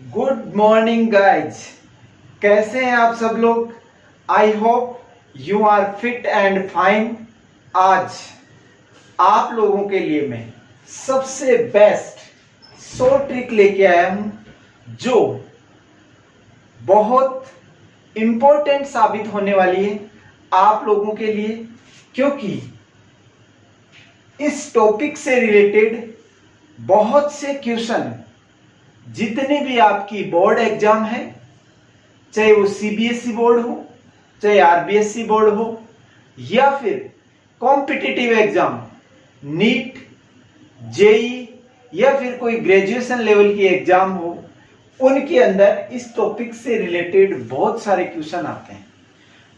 Good morning guys. कैसे हैं आप सब लोग? I hope you are fit and fine. आज आप लोगों के लिए मैं सबसे बेस्ट 100 ट्रिक लेके आया हूं जो बहुत इंपॉर्टेंट साबित होने वाली है आप लोगों के लिए, क्योंकि इस टॉपिक से रिलेटेड बहुत से क्वेश्चन जितने भी आपकी बोर्ड एग्जाम है, चाहे वो सीबीएसई बोर्ड हो, चाहे आरबीएसई बोर्ड हो, या फिर कॉम्पिटिटिव एग्जाम नीट, जेई या फिर कोई ग्रेजुएशन लेवल की एग्जाम हो, उनके अंदर इस टॉपिक से रिलेटेड बहुत सारे क्वेश्चन आते हैं।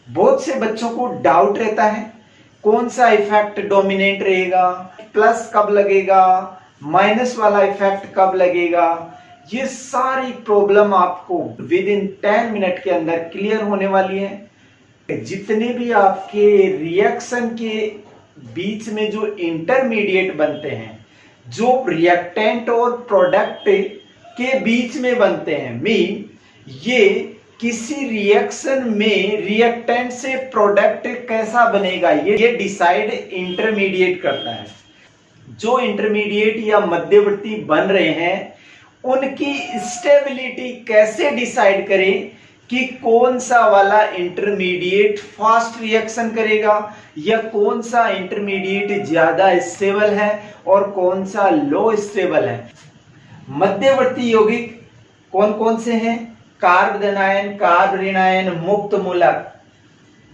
बहुत से बच्चों को डाउट रहता है कौन सा इफेक्ट डोमिनेंट रहेगा, प्लस कब लगेगा, माइनस वाला इफेक्ट कब लगेगा। ये सारी प्रॉब्लम आपको विद इन 10 मिनट के अंदर क्लियर होने वाली है। जितने भी आपके रिएक्शन के बीच में जो इंटरमीडिएट बनते हैं, जो रिएक्टेंट और प्रोडक्ट के बीच में बनते हैं, मीन ये किसी रिएक्शन में रिएक्टेंट से प्रोडक्ट कैसा बनेगा, ये डिसाइड इंटरमीडिएट करता है। जो इंटरमीडिएट या मध्यवर्ती बन रहे हैं उनकी स्टेबिलिटी कैसे डिसाइड करें कि कौन सा वाला इंटरमीडिएट फास्ट रिएक्शन करेगा या कौन सा इंटरमीडिएट ज्यादा स्टेबल है और कौन सा लो स्टेबल है। मध्यवर्ती यौगिक कौन कौन से हैं? कार्ब एनायन, कार्ब ऋणायन, मुक्त मूलक,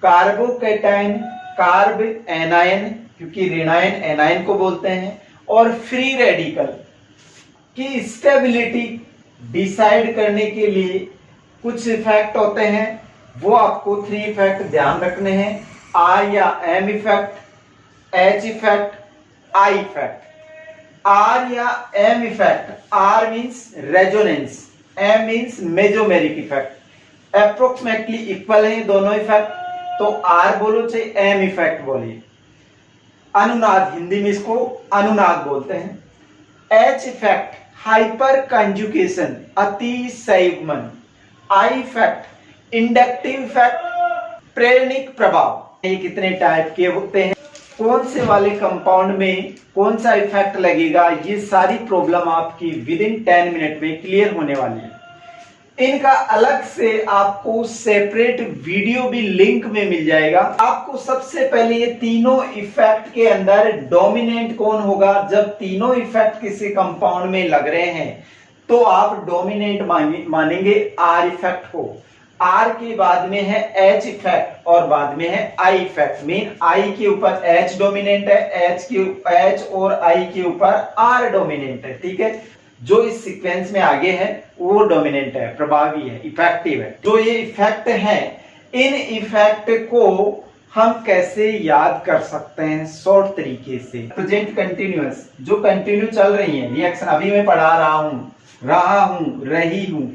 कार्बोकैटायन, कार्ब एनायन क्योंकि ऋणायन एनायन को बोलते हैं, और फ्री रेडिकल की स्टेबिलिटी डिसाइड करने के लिए कुछ इफेक्ट होते हैं। वो आपको 3 इफेक्ट ध्यान रखने हैं, आर या M effect, H effect, I effect. R या M effect, R means resonance, M means mesomeric effect. Approximately equal है दोनों इफेक्ट, तो आर बोलो चाहे एम इफेक्ट बोलिए। अनुनाद, हिंदी में इसको अनुनाद बोलते हैं। एच इफेक्ट, हाइपर कंजुगेशन, अति संयुग्मन। आई इफेक्ट, इंडक्टिव इफेक्ट, प्रेरणिक प्रभाव। ये कितने टाइप के होते हैं, कौन से वाले कंपाउंड में कौन सा इफेक्ट लगेगा, ये सारी प्रॉब्लम आपकी विद इन 10 मिनट में क्लियर होने वाली है। इनका अलग से आपको सेपरेट वीडियो भी लिंक में मिल जाएगा। आपको सबसे पहले ये तीनों इफेक्ट के अंदर डोमिनेंट कौन होगा, जब तीनों इफेक्ट किसी कंपाउंड में लग रहे हैं तो आप डोमिनेंट मानेंगे आर इफेक्ट को। आर के बाद में है एच इफेक्ट और बाद में है आई इफेक्ट। मीन आई के ऊपर एच डोमिनेंट है, एच और आई के ऊपर आर डोमिनेंट है। ठीक है, जो इस सीक्वेंस में आगे है वो डोमिनेंट है, प्रभावी है, इफेक्टिव है। जो ये इफेक्ट है, इन इफेक्ट को हम कैसे याद कर सकते हैं शॉर्ट तरीके से। प्रेजेंट कंटिन्यूअस, जो कंटिन्यू चल रही है रिएक्शन, अभी मैं पढ़ा रहा हूं, रही हूं,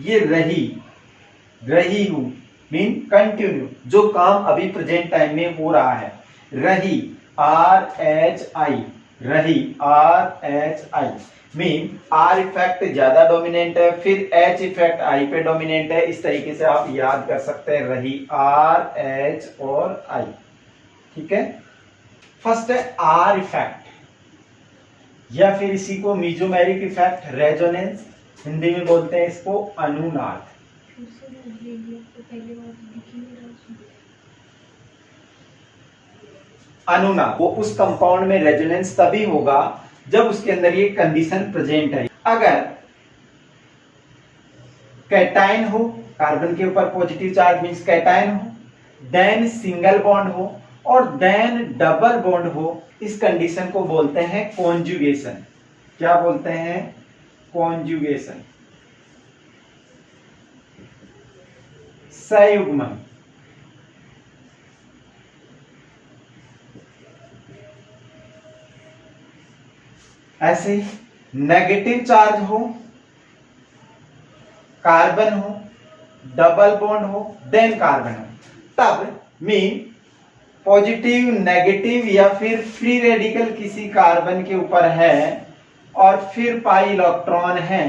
ये रही हूं मीन कंटिन्यू, जो काम अभी प्रेजेंट टाइम में हो रहा है। रही, आर एच आई, रही, R H I mean are effect ज्यादा डोमिनेंट है, फिर एच इफेक्ट आई पे डोमिनेंट है। इस तरीके से आप याद कर सकते हैं, रही, आर एच और आई। ठीक है, फर्स्ट है आर इफेक्ट या फिर इसी को मेजोमेरिक इफेक्ट, रेजोनेंस, हिंदी में बोलते हैं इसको अनुनाद। अनुनाद वो उस कंपाउंड में रेजोनेंस तभी होगा जब उसके अंदर ये कंडीशन प्रेजेंट है। अगर कैटायन हो, कार्बन के ऊपर पॉजिटिव चार्ज मींस कैटायन हो, देन सिंगल बॉन्ड हो और देन डबल बॉन्ड हो, इस कंडीशन को बोलते हैं कॉन्जुगेशन। क्या बोलते हैं? कॉन्जुगेशन, संयुग्मन। ऐसे नेगेटिव चार्ज हो, कार्बन हो, डबल बॉन्ड हो, देन कार्बन हो, तब मीन पॉजिटिव, नेगेटिव या फिर फ्री रेडिकल किसी कार्बन के ऊपर है और फिर पाई इलेक्ट्रॉन है,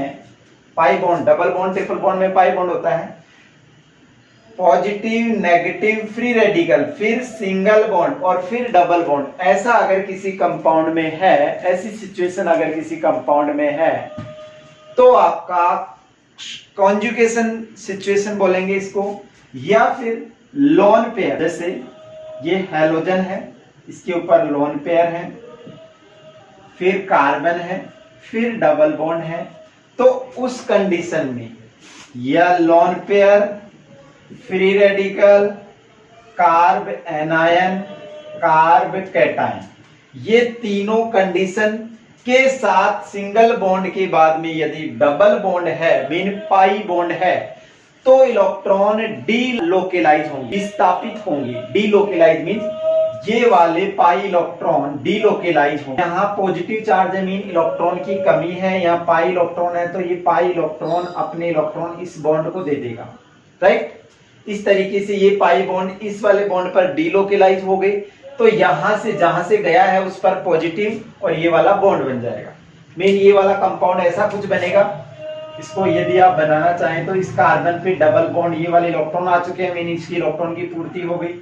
pi bond, double bond triple bond में पाई बॉन्ड होता है, पॉजिटिव नेगेटिव फ्री रेडिकल, फिर सिंगल बॉन्ड और फिर डबल बॉन्ड। ऐसा अगर किसी कंपाउंड में है, ऐसी सिचुएशन अगर किसी कंपाउंड में है तो आपका कॉन्जुगेशन सिचुएशन बोलेंगे इसको, या फिर लोन पेयर। जैसे ये हैलोजन है, इसके ऊपर लोन पेयर है, फिर कार्बन है, फिर डबल बॉन्ड है, तो उस कंडीशन में या lone pair, free radical, carb anion, carb cation, ये तीनों कंडीशन के साथ सिंगल बॉन्ड के बाद में यदि डबल बॉन्ड है, मीन पाई बॉन्ड है, तो इलेक्ट्रॉन डीलोकेलाइज होंगे, विस्थापित होंगे। डीलोकेलाइज मीन ये वाले पाई इलेक्ट्रॉन डीलोकेलाइज होंगे। यहाँ पॉजिटिव चार्ज है, मीन इलेक्ट्रॉन की कमी है, यहाँ पाई इलेक्ट्रॉन है, तो ये पाई इलेक्ट्रॉन अपने इलेक्ट्रॉन इस बॉन्ड को दे देगा, राइट। इस तरीके से ये पाई बॉन्ड इस वाले बॉन्ड पर डीलोकेलाइज हो गए, तो यहां से जहां से गया है उस पर पॉजिटिव और ये वाला बॉन्ड बन जाएगा। मीन ये वाला कंपाउंड ऐसा कुछ बनेगा, इसको यदि आप बनाना चाहें तो इस कार्बन पे डबल बॉन्ड, ये वाले इलेक्ट्रॉन आ चुके हैं, मीन इसकी इलेक्ट्रॉन की पूर्ति हो गई।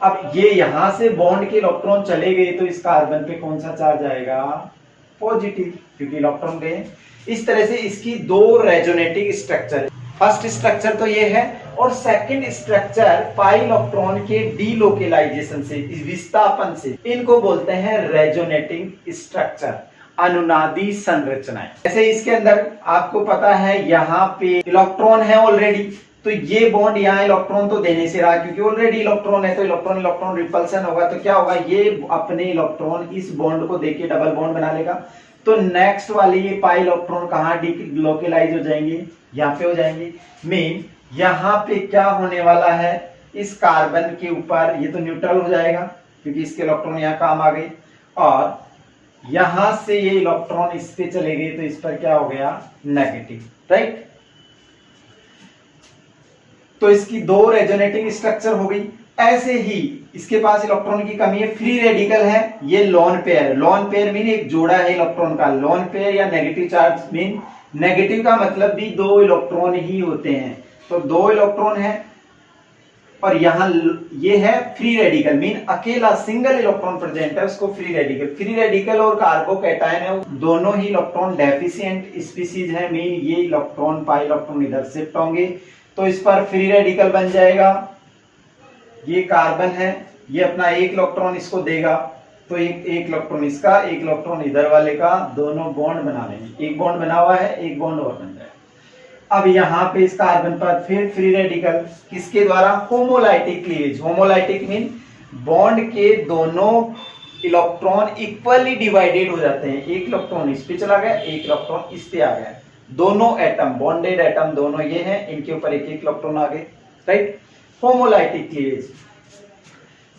अब ये यहां से बॉन्ड के इलेक्ट्रॉन चले गए तो इस कार्बन पे कौन सा चार्ज आएगा? पॉजिटिव, क्योंकि इलेक्ट्रॉन गए। इस तरह से इसकी दो रेजोनेटिंग स्ट्रक्चर, फर्स्ट स्ट्रक्चर तो ये है, और सेकंड स्ट्रक्चर पाई इलेक्ट्रॉन के डीलोकेलाइजेशन से, विस्थापन से, इनको बोलते हैं रेजोनेटिंग स्ट्रक्चर, अनुनादी संरचनाएं। जैसे इसके अंदर आपको पता है यहाँ पे इलेक्ट्रॉन है ऑलरेडी, तो ये बॉन्ड यहाँ इलेक्ट्रॉन तो देने से रहा, क्योंकि ऑलरेडी इलेक्ट्रॉन है, तो इलेक्ट्रॉन इलेक्ट्रॉन रिपल्सन होगा, तो क्या होगा, ये अपने इलेक्ट्रॉन इस बॉन्ड को देके डबल बॉन्ड बना लेगा। तो नेक्स्ट वाले ये पाई इलेक्ट्रॉन कहाँ डीलोकेलाइज हो जाएंगे? यहाँ पे हो जाएंगे। मीन यहाँ पे क्या होने वाला है, इस कार्बन के ऊपर ये तो न्यूट्रल हो जाएगा क्योंकि इसके इलेक्ट्रॉन यहाँ काम आ गए, और यहां से ये इलेक्ट्रॉन इस पे चले गए तो इस पर क्या हो गया? Negative, right. तो इसकी दो रेजोनेटिंग स्ट्रक्चर हो गई। ऐसे ही इसके पास इलेक्ट्रॉन की कमी है, फ्री रेडिकल है, ये lone pair. Lone pair mean एक जोड़ा है इलेक्ट्रॉन का, लोन पेयर या नेगेटिव चार्ज मीन नेगेटिव का मतलब भी दो इलेक्ट्रॉन ही होते हैं, तो दो इलेक्ट्रॉन है, और यहां ये है फ्री रेडिकल मीन अकेला सिंगल इलेक्ट्रॉन प्रेजेंट है, उसको फ्री रेडिकल। फ्री रेडिकल और कार्बोकैटायन है, दोनों ही इलेक्ट्रॉन डेफिशिएंट स्पीसीज है, मीन ये इलेक्ट्रॉन पाई इलेक्ट्रॉन इधर शिफ्ट होंगे, तो इस पर फ्री रेडिकल बन जाएगा। ये कार्बन है, ये अपना एक इलेक्ट्रॉन इसको देगा, तो एक इलेक्ट्रॉन इसका, एक इलेक्ट्रॉन इधर वाले का, दोनों बॉन्ड बना लेंगे। एक बॉन्ड बना हुआ है, एक बॉन्ड और बन जाएगा। अब यहाँ पे इस कार्बन पर फिर फ्री रेडिकल, किसके द्वारा? Homolytic cleavage. Homolytic mean bond के दोनों इलेक्ट्रॉन इक्वली डिवाइडेड हो जाते हैं। एक इलेक्ट्रॉन इस पे चला गया, एक इलेक्ट्रॉन इस पे आ गया, दोनों एटम बॉन्डेड एटम दोनों ये हैं, इनके ऊपर एक एक इलेक्ट्रॉन आ गए, राइट। होमोलाइटिक क्लीवेज,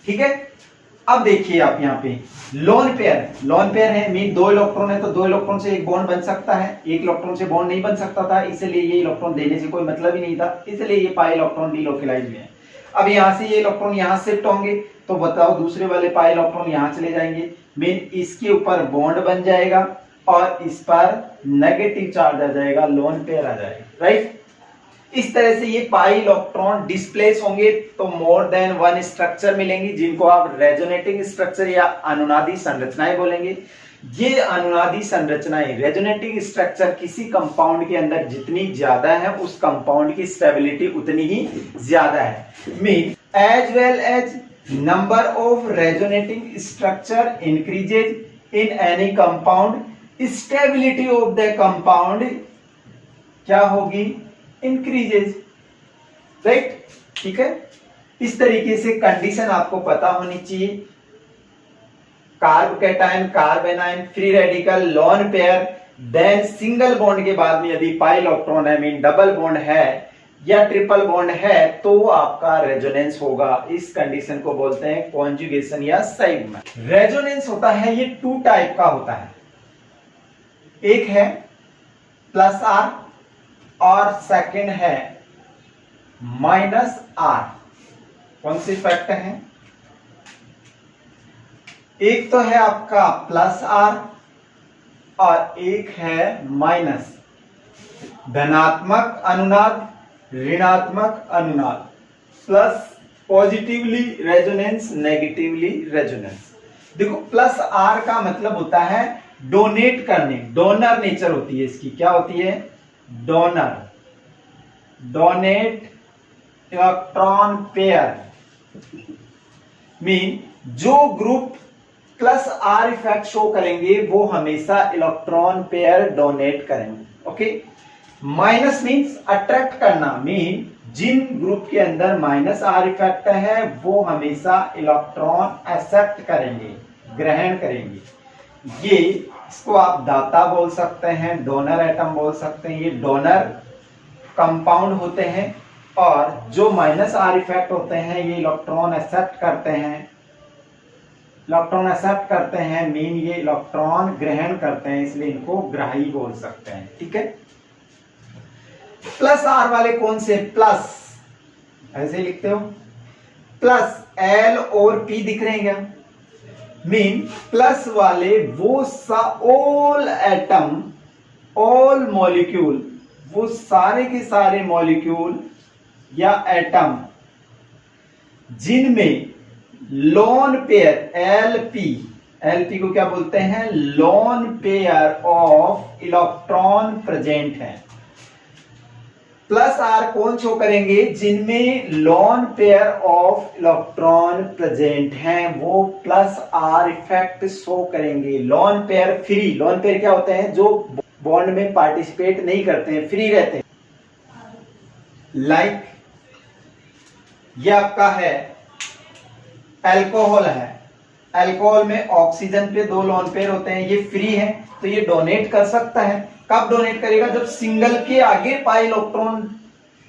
ठीक है। अब देखिए आप यहाँ पे लोन पेयर, लोन पेयर है मीन दो इलेक्ट्रॉन है, तो दो इलेक्ट्रॉन से एक बॉन्ड बन सकता है, एक इलेक्ट्रॉन से बॉन्ड नहीं बन सकता था, इसलिए ये इलेक्ट्रॉन देने से कोई मतलब ही नहीं था, इसलिए ये पाई इलेक्ट्रॉन डीलोकेलाइज हुए हैं। अब यहाँ से ये इलेक्ट्रॉन यहाँ शिफ्ट होंगे, तो बताओ दूसरे वाले पाई इलेक्ट्रॉन यहाँ चले जाएंगे, मीन इसके ऊपर बॉन्ड बन जाएगा और इस पर नेगेटिव चार्ज आ जाएगा, लोन पेयर आ जाएगा, राइट। इस तरह से ये पाई इलेक्ट्रॉन डिस्प्लेस होंगे, तो मोर देन वन स्ट्रक्चर मिलेंगी, जिनको आप रेजोनेटिंग स्ट्रक्चर या अनुनादी संरचनाएं बोलेंगे। ये अनुनादी संरचनाएं, रेजोनेटिंग स्ट्रक्चर किसी कंपाउंड के अंदर जितनी ज्यादा है, उस कंपाउंड की स्टेबिलिटी उतनी ही ज्यादा है। Mean as well as number of resonating structure increases in any compound, stability of the compound क्या होगी? इंक्रीजेज, राइट, ठीक है। इस तरीके से कंडीशन आपको पता होनी चाहिए। Carbocation, carbanion, free radical, lone pair, then single bond के बाद में यदि पाई इलेक्ट्रॉन है, मीन डबल बॉन्ड है या ट्रिपल बॉन्ड है, तो आपका रेजोनेंस होगा। इस कंडीशन को बोलते हैं कॉन्जुगेशन या सेगमेंट। रेजोनेंस होता है, ये टू टाइप का होता है, एक है प्लस आर और सेकंड है माइनस आर। कौन सी फैक्ट है? एक तो है आपका प्लस आर और एक है माइनस। धनात्मक अनुनाद, ऋणात्मक अनुनाद, plus positively resonance, negatively resonance. देखो प्लस आर का मतलब होता है डोनेट करने, डोनर नेचर होती है इसकी। क्या होती है? Donor, donate electron pair, mean जो group plus R effect show करेंगे वो हमेशा इलेक्ट्रॉन पेयर डोनेट करेंगे। ओके। माइनस मीन्स अट्रैक्ट करना, मीन जिन ग्रुप के अंदर माइनस आर इफेक्ट है वो हमेशा इलेक्ट्रॉन एक्सेप्ट करेंगे, ग्रहण करेंगे। ये इसको आप दाता बोल सकते हैं, डोनर एटम बोल सकते हैं। ये डोनर कंपाउंड होते हैं और जो माइनस आर इफेक्ट होते हैं ये इलेक्ट्रॉन एक्सेप्ट करते हैं, इलेक्ट्रॉन एक्सेप्ट करते हैं मीन ये इलेक्ट्रॉन ग्रहण करते हैं, इसलिए इनको ग्राही बोल सकते हैं। ठीक है। प्लस आर वाले कौन से? प्लस ऐसे लिखते हो, प्लस एल और पी दिख रहे हैं क्या? मीन प्लस वाले वो ऑल एटम, ऑल मॉलिक्यूल, वो सारे के सारे मॉलिक्यूल या एटम जिनमें लोन पेयर एलपी, एलपी को क्या बोलते हैं? Lone pair of electron present है। प्लस आर कौन शो करेंगे? जिनमें lone pair of electron present हैं वो प्लस आर इफेक्ट शो करेंगे। Lone pair free, lone pair क्या होते हैं? जो बॉन्ड में पार्टिसिपेट नहीं करते हैं, फ्री रहते हैं। लाइक ये आपका है अल्कोहल है, अल्कोहल में ऑक्सीजन पे 2 लोन पेयर होते हैं, ये फ्री है तो ये डोनेट कर सकता है। कब डोनेट करेगा? जब सिंगल के आगे पाई इलेक्ट्रॉन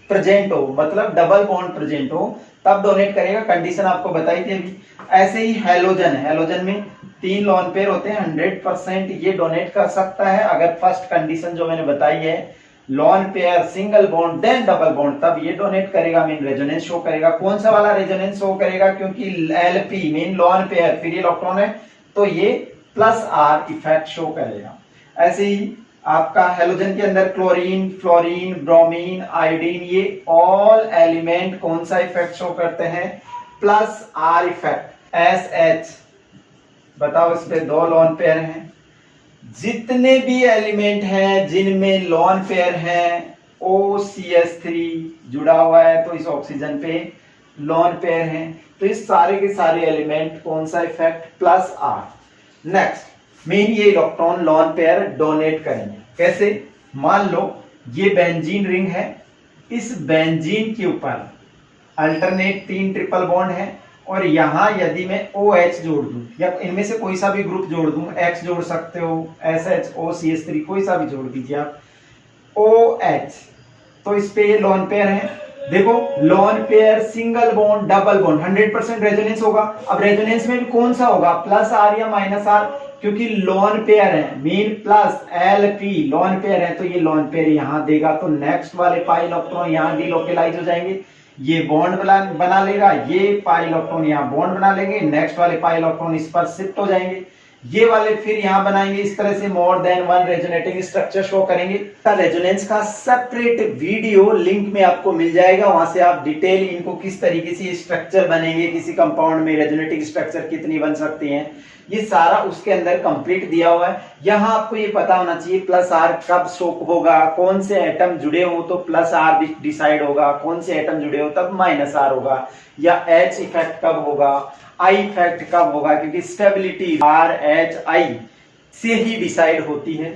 प्रेजेंट हो, मतलब डबल बॉन्ड प्रेजेंट हो, तब डोनेट करेगा। कंडीशन आपको बताई थी अभी। ऐसे ही हैलोजन है, हैलोजन में 3 लोन पेयर होते हैं, 100% ये डोनेट कर सकता है अगर फर्स्ट कंडीशन जो मैंने बताई है lone pair single bond then double bond, तब ये डोनेट करेगा, मीन रेजोनेंस शो करेगा। कौन सा वाला रेजोनेंस शो करेगा? क्योंकि LP mean lone pair free electron है तो ये प्लस आर इफेक्ट शो करेगा। ऐसे ही आपका हेलोजन के अंदर क्लोरीन, फ्लोरीन, ब्रोमीन, आयोडीन, ये ऑल एलिमेंट कौन सा इफेक्ट शो करते हैं? Plus R effect. S H बताओ, इस पे 2 लोन पेयर हैं। जितने भी एलिमेंट हैं जिनमें लोन पेयर हैं, OCH3 जुड़ा हुआ है तो इस ऑक्सीजन पे लोन पेयर हैं, तो इस सारे के सारे एलिमेंट कौन सा effect? Plus R. Next mean ये इलेक्ट्रॉन लोन पेयर डोनेट करेंगे। कैसे? मान लो ये बेंजीन रिंग है, इस बेंजीन के ऊपर अल्टरनेट 3 ट्रिपल बॉन्ड है और यहां यदि मैं OH जोड़ दूं या इनमें से कोई सा भी ग्रुप जोड़ दूं, X जोड़ सकते हो, SH, OCH3 कोई सा भी जोड़ दीजिए आप, OH, तो इस पे ये लोन पेयर है। देखो loan pair single bond double bond 100% resonance होगा। अब रेजोनेंस में भी कौन सा होगा? प्लस आर या माइनस आर, क्योंकि लोन पेयर है mean plus LP lone pair है तो ये लोन पेयर यहां देगा, तो नेक्स्ट वाले पाई इलेक्ट्रॉन यहां डिलोकेलाइज हो जाएंगे, ये बॉन्ड बना लेगा, ये पाई इलेक्ट्रॉन यहाँ बॉन्ड बना लेंगे, नेक्स्ट वाले पाई इलेक्ट्रॉन इस पर शिफ्ट हो जाएंगे, ये वाले फिर यहाँ बनाएंगे। इस तरह से more than 1 resonating structure show करेंगे। रेजोनेंस का सेपरेट वीडियो लिंक में आपको मिल जाएगा, वहां से आप डिटेल इनको किस तरीके से स्ट्रक्चर बनेंगे, किसी कंपाउंड में रेजोनेटिंग स्ट्रक्चर कितनी बन सकती हैं, ये सारा उसके अंदर कंप्लीट दिया हुआ है। यहाँ आपको ये पता होना चाहिए प्लस आर कब शो होगा, कौन से एटम जुड़े हो तो प्लस आर डिसाइड होगा, कौन से एटम जुड़े हो तब माइनस आर होगा, या एच इफेक्ट कब होगा, आई इफेक्ट कब होगा, क्योंकि स्टेबिलिटी आर एच आई से ही डिसाइड होती है।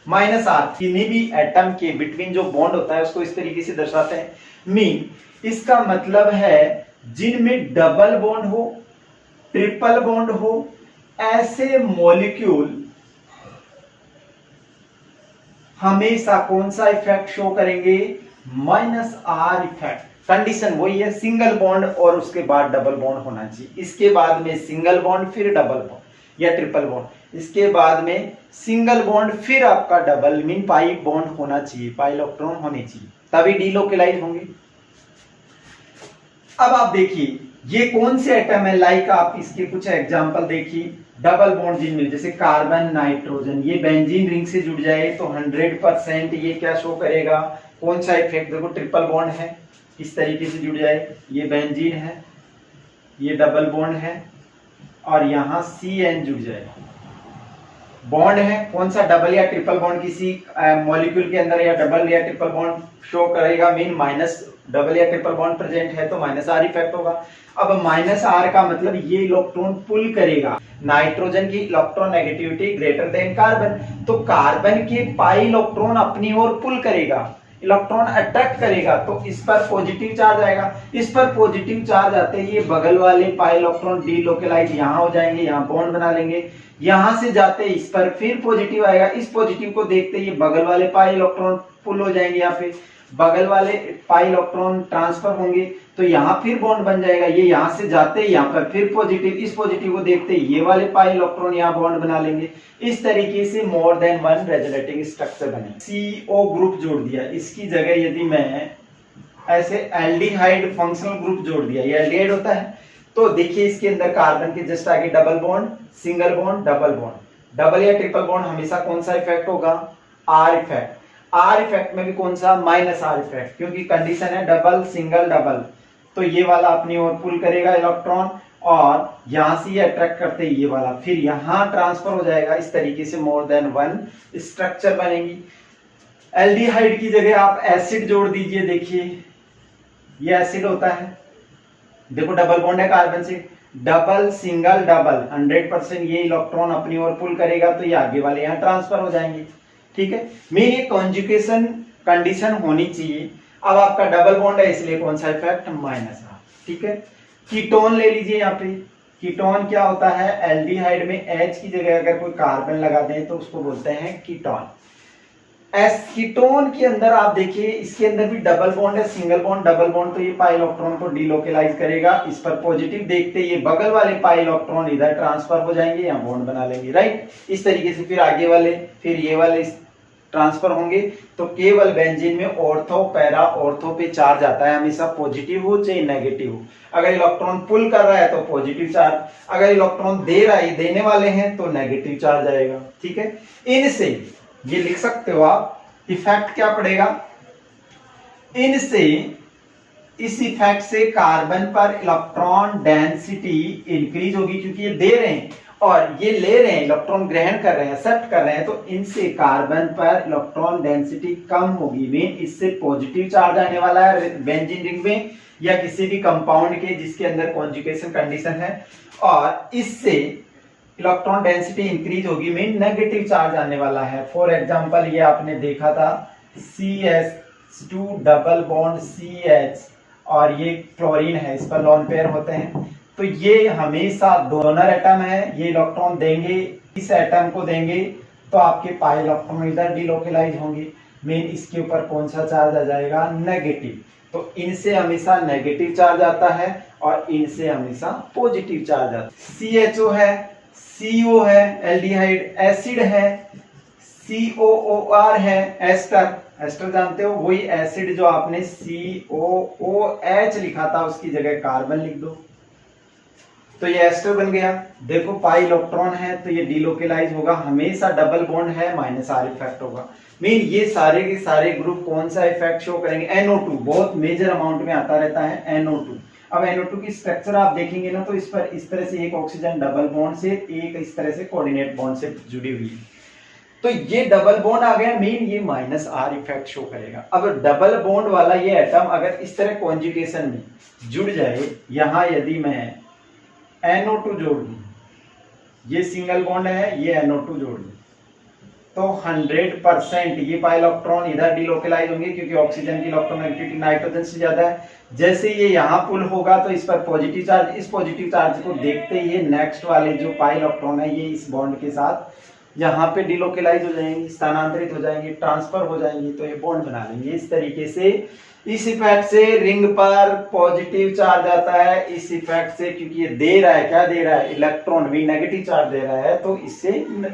माइनस आर किन्हीं भी एटम के बिटवीन जो बॉन्ड होता है उसको इस तरीके से दर्शाते हैं। मीन इसका मतलब है जिनमें डबल बॉन्ड हो, ट्रिपल बॉन्ड हो, ऐसे मॉलिक्यूल हमेशा कौन सा इफेक्ट शो करेंगे? Minus are effect. कंडीशन वही है, सिंगल बॉन्ड और उसके बाद डबल बॉन्ड होना चाहिए, इसके बाद में सिंगल बॉन्ड फिर डबल बॉन्ड या ट्रिपल बॉन्ड, इसके बाद में सिंगल बॉन्ड फिर आपका डबल मीन पाई बॉन्ड होना चाहिए, पाई इलेक्ट्रॉन होने चाहिए, तभी डिलोकेलाइज होंगे। अब आप देखिए ये कौन से एटम है, लाइक आप इसके कुछ एग्जांपल देखिए, डबल बॉन्ड जिनमें जैसे कार्बन नाइट्रोजन, ये बेंजीन रिंग से जुड़ जाए तो 100% ये क्या शो करेगा, कौन सा इफेक्ट, देखो ट्रिपल बॉन्ड है, इस तरीके से जुड़ जाए, ये बेंजीन है, ये डबल बॉन्ड है और यहाँ CN जुड़ जाए, बॉन्ड है, कौन सा डबल या ट्रिपल बॉन्ड किसी मॉलिक्यूल के अंदर या डबल या ट्रिपल बॉन्ड शो करेगा, मीन माइनस डबल या ट्रिपल बॉन्ड प्रेजेंट है तो -R इफेक्ट होगा। अब -R का मतलब ये इलेक्ट्रॉन पुल करेगा, नाइट्रोजन की electron negativity greater than carbon, तो कार्बन के पाई इलेक्ट्रॉन अपनी ओर पुल करेगा, इलेक्ट्रॉन अट्रैक्ट करेगा, तो इस पर पॉजिटिव चार्ज आएगा, इस पर पॉजिटिव चार्ज आते ही ये बगल वाले पाई इलेक्ट्रॉन डीलोकेलाइज यहाँ हो जाएंगे, यहाँ बॉन्ड बना लेंगे, यहां से जाते इस पर फिर पॉजिटिव आएगा, इस पॉजिटिव को देखते ये बगल वाले पाई इलेक्ट्रॉन पुल हो जाएंगे, यहाँ पे बगल वाले पाई इलेक्ट्रॉन ट्रांसफर होंगे तो यहाँ फिर बॉन्ड बन जाएगा, ये यहाँ से जाते यहाँ पर फिर पॉजिटिव, इस पॉजिटिव को देखते ये वाले पाई इलेक्ट्रॉन यहाँ बॉन्ड बना लेंगे, इस तरीके से more than one resonating structure बने। CO ग्रुप जोड़ दिया, इसकी जगह यदि मैं ऐसे एल्डिहाइड फंक्शनल ग्रुप जोड़ दिया, ये एल्डिहाइड होता है, तो देखिए इसके अंदर कार्बन के जस्ट आगे double bond, single bond, double bond, double या ट्रिपल बॉन्ड हमेशा कौन सा इफेक्ट होगा, R इफेक्ट, R इफेक्ट में भी कौन सा, -R इफेक्ट, क्योंकि कंडीशन है डबल सिंगल डबल, तो ये वाला अपनी ओर पुल करेगा इलेक्ट्रॉन और यहां से ये अट्रैक्ट करते ये वाला फिर यहां ट्रांसफर हो जाएगा, इस तरीके से मोर देन वन स्ट्रक्चर बनेगी। एल्डिहाइड की जगह आप एसिड जोड़ दीजिए, देखिए ये एसिड होता है, देखो डबल बॉन्ड है कार्बन से, डबल सिंगल डबल 100% ये इलेक्ट्रॉन अपनी ओर पुल करेगा तो ये आगे वाले यहाँ ट्रांसफर हो जाएंगे, ठीक है। मेन ये कॉन्जुगेशन कंडीशन होनी चाहिए। अब आपका डबल बॉन्ड है इसलिए कौन सा इफेक्ट, -R, ठीक है। कीटोन ले लीजिए, यहाँ पे कीटोन क्या होता है, एल्डिहाइड में H की जगह अगर कोई कार्बन लगा दें तो उसको बोलते हैं कीटोन। कीटोन के अंदर आप देखिए इसके अंदर भी डबल बॉन्ड है, सिंगल बॉन्ड, डबल बॉन्ड, तो ये पाई इलेक्ट्रॉन को डीलोकेलाइज करेगा, इस पर पॉजिटिव देखते ये बगल वाले पाई इलेक्ट्रॉन इधर ट्रांसफर हो जाएंगे, यहाँ बॉन्ड बना लेंगे, राइट। इस तरीके से फिर आगे वाले फिर ये वाले ट्रांसफर होंगे, तो केवल बेंजीन में ऑर्थो पैरा ऑर्थो पे चार्ज आता है, हमेशा पॉजिटिव हो चाहे नेगेटिव हो। अगर इलेक्ट्रॉन पुल कर रहा है तो पॉजिटिव चार्ज, अगर इलेक्ट्रॉन दे रहा है देने वाले हैं तो नेगेटिव चार्ज आएगा, ठीक है। इनसे ये लिख सकते हो आप, इफेक्ट क्या पड़ेगा, इनसे इस इफेक्ट से कार्बन पर इलेक्ट्रॉन डेंसिटी इंक्रीज होगी, क्योंकि ये दे रहे हैं और ये ले रहे हैं, इलेक्ट्रॉन ग्रहण कर रहे हैं, एक्सेप्ट कर रहे हैं, तो इनसे कार्बन पर इलेक्ट्रॉन डेंसिटी कम होगी, मीन इससे पॉजिटिव चार्ज आने वाला है बेंजीन रिंग में या किसी भी कंपाउंड के जिसके अंदर कॉन्जुगेशन कंडीशन है, और इससे इलेक्ट्रॉन डेंसिटी इंक्रीज होगी, मीन नेगेटिव चार्ज आने वाला है। फॉर एग्जांपल ये आपने देखा था CH2 डबल बॉन्ड CH और ये क्लोरीन है, इस पर लोन पेयर होते हैं, तो ये हमेशा डोनर एटम है, ये इलेक्ट्रॉन देंगे इस एटम को देंगे तो आपके पाई इलेक्ट्रॉन इधर डिलोकेलाइज होंगे, मीन इसके ऊपर कौन सा चार्ज आ जाएगा, नेगेटिव, तो इनसे हमेशा नेगेटिव चार्ज आता है और इनसे हमेशा पॉजिटिव चार्ज आता है। CHO है, CO है एल्डिहाइड, एसिड है, COOR है, एस्टर, एस्टर जानते हो, वही एसिड जो आपने COOH लिखा था उसकी जगह कार्बन लिख दो तो ये एस्टर बन गया। देखो पाई इलेक्ट्रॉन है तो ये डिलोकेलाइज होगा, हमेशा डबल बॉन्ड है -R इफेक्ट होगा, मीन ये सारे के सारे ग्रुप कौन सा इफेक्ट शो करेंगे, NO2 बहुत मेजर अमाउंट में आता रहता है NO2। अब NO2 की स्ट्रक्चर आप देखेंगे ना तो इस पर इस तरह से एक ऑक्सीजन डबल बॉन्ड से एक इस तरह से कोऑर्डिनेट बॉन्ड से जुड़ी हुई है, तो ये डबल बॉन्ड आ गया, मीन ये -R इफेक्ट शो करेगा। अब डबल बॉन्ड वाला ये एटम अगर इस तरह कॉन्जुगेशन में जुड़ जाए, यहां यदि मैं NO2 जोड़ दूं, ये सिंगल बॉन्ड है, ये NO2 जोड़ दूं, तो 100% ये पाई इलेक्ट्रॉन इधर डिलोकेलाइज होंगे क्योंकि ऑक्सीजन की इलेक्ट्रॉन नेगेटिविटी नाइट्रोजन से ज्यादा है। जैसे ये यहाँ पुल होगा तो इस पर पॉजिटिव चार्ज, इस पॉजिटिव चार्ज को देखते ये नेक्स्ट वाले जो पाई इलेक्ट्रॉन है ये इस बॉन्ड के साथ यहाँ पे डिलोकेलाइज हो जाएंगे, स्थानांतरित हो जाएंगे, ट्रांसफर हो जाएंगे, तो ये बॉन्ड बना लेंगे। इस तरीके से इस इफेक्ट से रिंग पर पॉजिटिव चार्ज आता है, इस इफेक्ट से क्योंकि ये दे रहा है, क्या दे रहा है, इलेक्ट्रॉन भी नेगेटिव चार्ज दे रहा है, तो इससे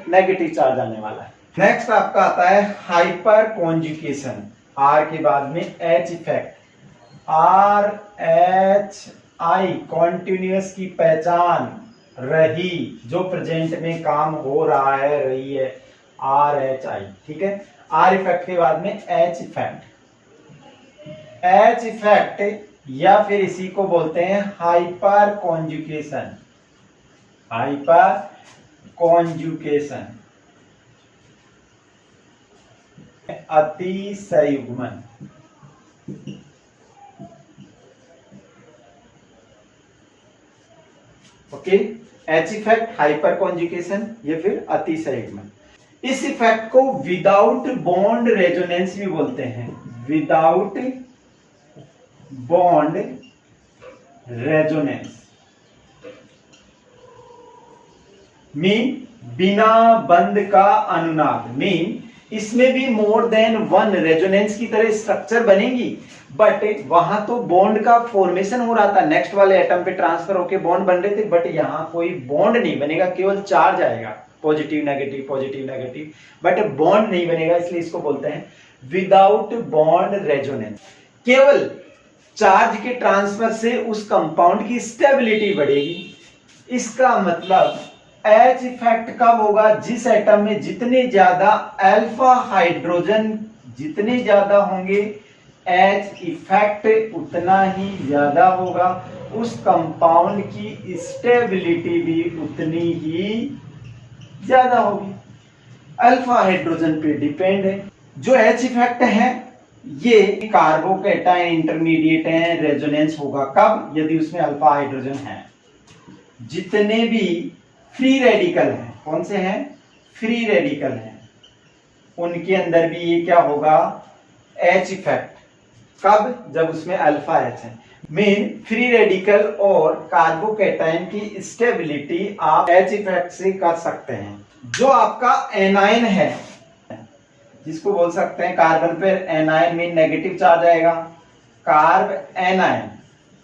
नेगेटिव चार्ज आने वाला है। नेक्स्ट आपका आता है हाइपर कॉन्जुगेशन, R के बाद में H इफेक्ट, RH आई कॉन्टिन्यूअस की पहचान रही, जो प्रेजेंट में काम हो रहा है, रही है, आर एच आई। ठीक है, आर इफेक्ट के बाद में एच इफेक्ट। एच इफेक्ट या फिर इसी को बोलते हैं हाइपर कॉन्जुगेशन। हाइपर कॉन्जुगेशन, अतिसंयुग्मन। Okay, H effect, hyper conjugation या फिर अतिसंयुग्मन। इस इफेक्ट को विदाउट बॉन्ड रेजोनेंस भी बोलते हैं। विदाउट बॉन्ड रेजोनेंस मीन बिना बंध का अनुनाद। मीन इसमें भी मोर देन वन रेजोनेंस की तरह स्ट्रक्चर बनेगी, बट वहां तो बॉन्ड का फॉर्मेशन हो रहा था, नेक्स्ट वाले एटम पे ट्रांसफर होके बॉन्ड बन रहे थे, बट यहां कोई बॉन्ड नहीं बनेगा, केवल चार्ज आएगा, पॉजिटिव नेगेटिव, बट बॉन्ड नहीं बनेगा, इसलिए इसको बोलते हैं विदाउट बॉन्ड रेजोनेंस। केवल चार्ज के ट्रांसफर से उस कंपाउंड की स्टेबिलिटी बढ़ेगी। इसका मतलब एच इफेक्ट कब होगा? जिस एटम में जितने ज्यादा अल्फा हाइड्रोजन जितने ज्यादा होंगे, एच इफेक्ट उतना ही ज्यादा होगा, उस कंपाउंड की स्टेबिलिटी भी उतनी ही ज्यादा होगी। अल्फा हाइड्रोजन पे डिपेंड है। जो एच इफेक्ट है ये कार्बोकैटायन इंटरमीडिएट है, रेजोनेंस होगा कब? यदि उसमें अल्फा हाइड्रोजन है। जितने भी फ्री रेडिकल हैं, कौन से हैं? फ्री रेडिकल हैं, उनके अंदर भी ये क्या होगा? H effect. कब? जब उसमें अल्फा एच है। मीन फ्री रेडिकल और कार्बोकैटायन की स्टेबिलिटी आप एच इफेक्ट से कर सकते हैं। जो आपका एनायन है, जिसको बोल सकते हैं कार्बन पर एनायन मीन नेगेटिव चार्ज आएगा, कार्ब एनायन,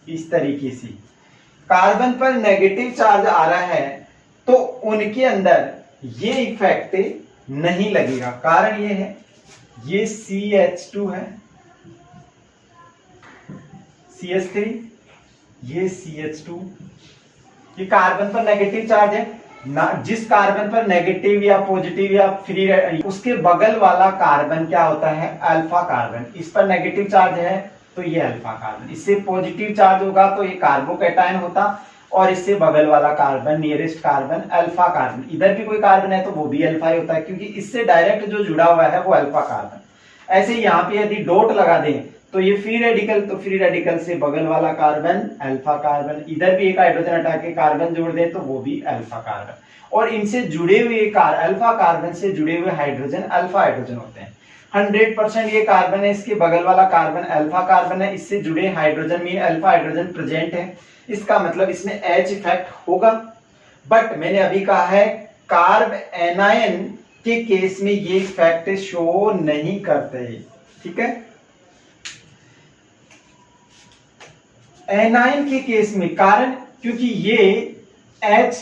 इस तरीके से कार्बन पर नेगेटिव चार्ज आ रहा है तो उनके अंदर ये इफेक्ट नहीं लगेगा। कारण ये है, ये CH2 है, CH3, ये CH2, ये कार्बन पर नेगेटिव चार्ज है ना। जिस कार्बन पर नेगेटिव या पॉजिटिव या फ्री, उसके बगल वाला कार्बन क्या होता है? Alpha carbon. इस पर नेगेटिव चार्ज है तो ये अल्फा कार्बन, इससे पॉजिटिव चार्ज होगा तो ये कार्बोकैटायन होता, और इससे बगल वाला carbon, nearest carbon, alpha carbon. इधर भी कोई कार्बन है तो वो भी अल्फा ही होता है, क्योंकि इससे डायरेक्ट जो जुड़ा हुआ है वो अल्फा कार्बन। ऐसे यहाँ पे यदि डॉट लगा दें तो ये फ्री रेडिकल, तो फ्री रेडिकल से बगल वाला कार्बन अल्फा कार्बन, इधर भी एक हाइड्रोजन हटा के कार्बन जोड़ दें तो वो भी अल्फा कार्बन, और इनसे जुड़े हुए अल्फा कार्बन से जुड़े हुए हाइड्रोजन अल्फा हाइड्रोजन होते हैं। 100% ये कार्बन है, इसके बगल वाला कार्बन अल्फा कार्बन है, इससे जुड़े hydrogen mean alpha hydrogen present है। इसका मतलब इसमें एच इफेक्ट होगा। बट मैंने अभी कहा है कार्ब एनायन के केस में ये इफेक्ट शो नहीं करते। ठीक है, एनायन के केस में, कारण क्योंकि ये एच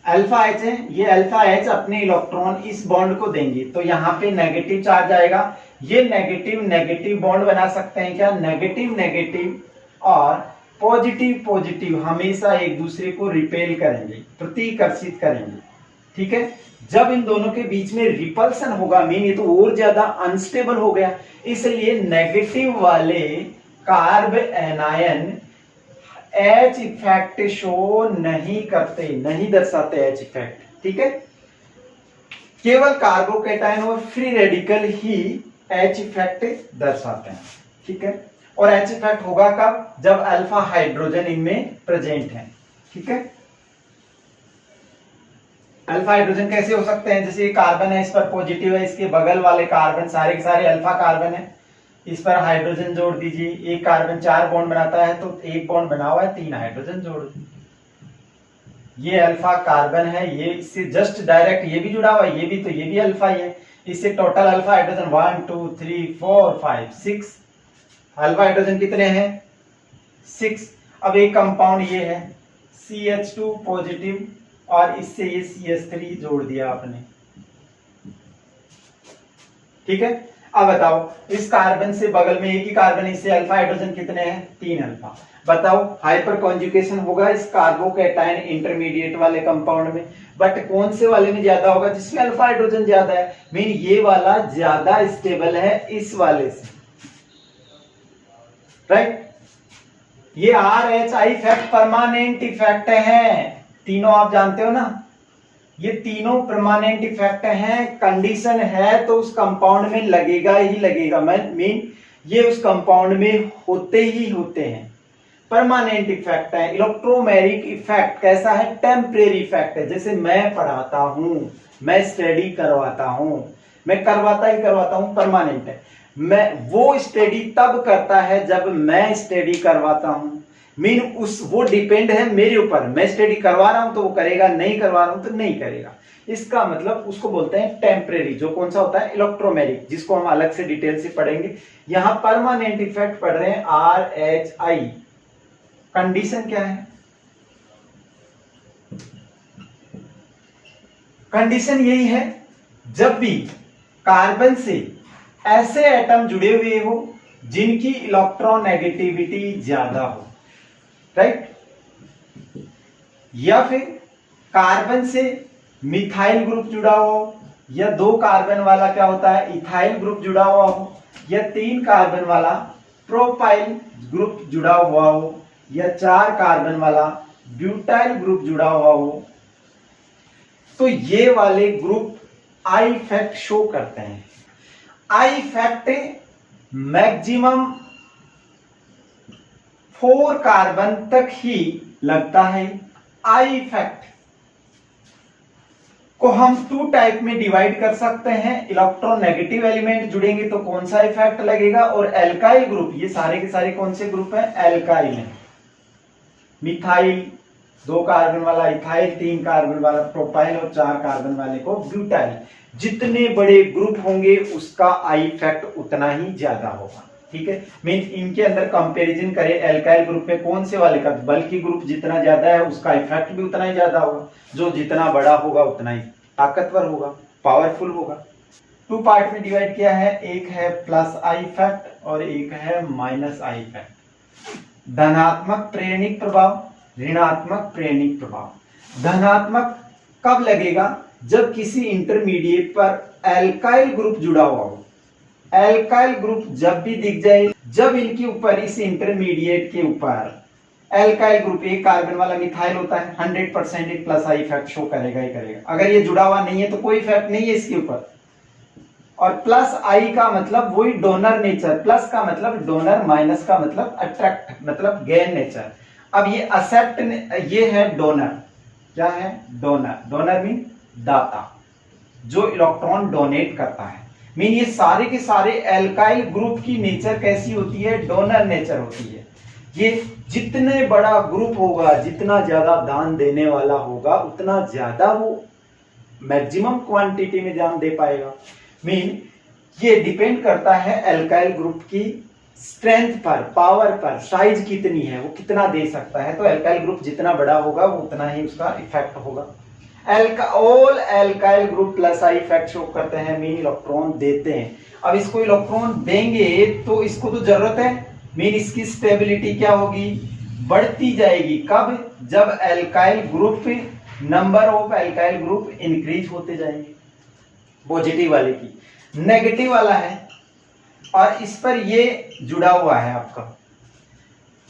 अल्फा एच है, ये अल्फा एच अपने इलेक्ट्रॉन इस बॉन्ड को देंगे तो यहां पे नेगेटिव चार्ज आएगा। ये नेगेटिव नेगेटिव बॉन्ड बना सकते हैं क्या? नेगेटिव नेगेटिव और पॉजिटिव पॉजिटिव हमेशा एक दूसरे को रिपेल करेंगे, प्रतिकर्षित करेंगे। ठीक है, जब इन दोनों के बीच में रिपल्सन होगा, मीन ये तो और ज्यादा अनस्टेबल हो गया, इसलिए नेगेटिव वाले carb anion H effect show नहीं करते, नहीं दर्शाते एच इफेक्ट। ठीक है, केवल कार्बोकैटायन और फ्री रेडिकल ही एच इफेक्ट दर्शाते हैं। ठीक है, और एच इफेक्ट होगा कब? जब अल्फा हाइड्रोजन इनमें प्रेजेंट है। ठीक है, अल्फा हाइड्रोजन कैसे हो सकते हैं? जैसे कार्बन है, इस पर पॉजिटिव है, इसके बगल वाले कार्बन सारे के सारे अल्फा कार्बन है, इस पर हाइड्रोजन जोड़ दीजिए, एक कार्बन 4 बॉन्ड बनाता है तो एक बॉन्ड बना हुआ है, 3 हाइड्रोजन जोड़ दीजिए, ये अल्फा कार्बन है, ये इससे जस्ट डायरेक्ट ये भी जुड़ा हुआ है, ये भी, तो ये भी अल्फा ही है, इससे total alpha hydrogen 1 2 3 4 5 6 alpha hydrogen कितने हैं? 6। अब एक कंपाउंड ये है CH2 पॉजिटिव, और इससे ये CH3 जोड़ दिया आपने। ठीक है, अब बताओ इस कार्बन से बगल में एक ही कार्बन, इससे अल्फा हाइड्रोजन कितने हैं? 3 अल्फा। बताओ हाइपर कॉन्जुगेशन होगा इस कार्बोकैटायन इंटरमीडिएट वाले कंपाउंड में, बट कौन से वाले में ज्यादा होगा? जिसमें अल्फा हाइड्रोजन ज्यादा है। मीन ये वाला ज्यादा स्टेबल है इस वाले से, राइट? ये RH इफेक्ट परमानेंट इफेक्ट है, तीनों आप जानते हो ना, ये तीनों परमानेंट इफेक्ट हैं। कंडीशन है तो उस कंपाउंड में लगेगा ही लगेगा। मीन ये उस कंपाउंड में होते ही होते हैं, परमानेंट इफेक्ट है। इलेक्ट्रोमेरिक इफेक्ट कैसा है? टेम्परेरी इफेक्ट है। जैसे मैं पढ़ाता हूं, मैं स्टडी करवाता हूं, मैं करवाता ही करवाता हूं, परमानेंट है। मैं वो स्टडी तब करता है जब मैं स्टडी करवाता हूं। मीन उस वो डिपेंड है मेरे ऊपर, मैं स्टडी करवा रहा हूं तो वो करेगा, नहीं करवा रहा हूं तो नहीं करेगा। इसका मतलब उसको बोलते हैं टेम्परेरी, जो कौन सा होता है? इलेक्ट्रोमेरिक, जिसको हम अलग से डिटेल से पढ़ेंगे। यहां परमानेंट इफेक्ट पढ़ रहे हैं RH। कंडीशन क्या है? कंडीशन यही है जब भी कार्बन से ऐसे एटम जुड़े हुए हो जिनकी इलेक्ट्रोनेगेटिविटी ज्यादा हो, राइट? या फिर कार्बन से मिथाइल ग्रुप जुड़ा हो, या 2 कार्बन वाला क्या होता है? इथाइल ग्रुप जुड़ा हुआ हो, या 3 कार्बन वाला प्रोपाइल ग्रुप जुड़ा हुआ हो, या 4 कार्बन वाला ब्यूटाइल ग्रुप जुड़ा हुआ हो, तो ये वाले ग्रुप आई इफेक्ट शो करते हैं। आई इफेक्ट मैक्सिमम 4 कार्बन तक ही लगता है। आई इफेक्ट को हम 2 टाइप में डिवाइड कर सकते हैं। इलेक्ट्रोनेगेटिव एलिमेंट जुड़ेंगे तो कौन सा इफेक्ट लगेगा, और एल्काइल ग्रुप, ये सारे के सारे कौन से ग्रुप हैं? एल्काइल है। मिथाइल 2 कार्बन वाला, इथाइल 3 कार्बन वाला प्रोपाइल, और 4 कार्बन वाले को ब्यूटाइल। जितने बड़े ग्रुप होंगे उसका आई इफेक्ट उतना ही ज्यादा होगा, ठीक है? मीन इनके अंदर कंपैरिजन करें एल्काइल ग्रुप में कौन से वाले का, बल्कि ग्रुप जितना ज्यादा है उसका इफेक्ट भी उतना ही ज्यादा होगा। जो जितना बड़ा होगा उतना ही ताकतवर होगा, पावरफुल होगा। 2 पार्ट में डिवाइड किया है, एक है प्लस आई इफेक्ट और एक है माइनस आई इफेक्ट। धनात्मक प्रेरणिक प्रभाव, ऋणात्मक प्रेरणिक प्रभाव। धनात्मक कब लगेगा? जब किसी इंटरमीडिएट पर एल्काइल ग्रुप जुड़ा हुआ हो। एल्काइल ग्रुप जब भी दिख जाए, जब इनके ऊपर, इस इंटरमीडिएट के ऊपर एल्काइल ग्रुप, एक कार्बन वाला मिथाइल होता है, 100% एक प्लस आई इफेक्ट शो करेगा ही करेगा। अगर ये जुड़ा हुआ नहीं है तो कोई इफेक्ट नहीं है इसके ऊपर। और प्लस आई का मतलब वही डोनर नेचर, प्लस का मतलब डोनर, माइनस का मतलब अट्रैक्ट, मतलब गेन नेचर। अब ये एक्सेप्ट, ये है डोनर। क्या है? डोनर। डोनर मीन दाता, जो इलेक्ट्रॉन डोनेट करता है। मीन ये सारे के सारे एल्काइल ग्रुप की नेचर कैसी होती है? डोनर नेचर होती है। ये जितने बड़ा ग्रुप होगा, जितना ज्यादा दान देने वाला होगा, उतना ज्यादा वो मैक्सिमम क्वांटिटी में दान दे पाएगा। मीन ये डिपेंड करता है एल्काइल ग्रुप की स्ट्रेंथ पर, पावर पर, साइज कितनी है, वो कितना दे सकता है। तो एल्काइल ग्रुप जितना बड़ा होगा वो उतना ही उसका इफेक्ट होगा। All alkyl group plus I effect show करते हैं, मीन इलेक्ट्रॉन देते हैं। अब इसको इलेक्ट्रॉन देंगे तो इसको तो जरूरत है, मीन इसकी स्टेबिलिटी क्या होगी? बढ़ती जाएगी। कब? जब alkyl group, number of alkyl group increase होते जाएंगे। पॉजिटिव वाले की। नेगेटिव वाला है और इस पर ये जुड़ा हुआ है आपका,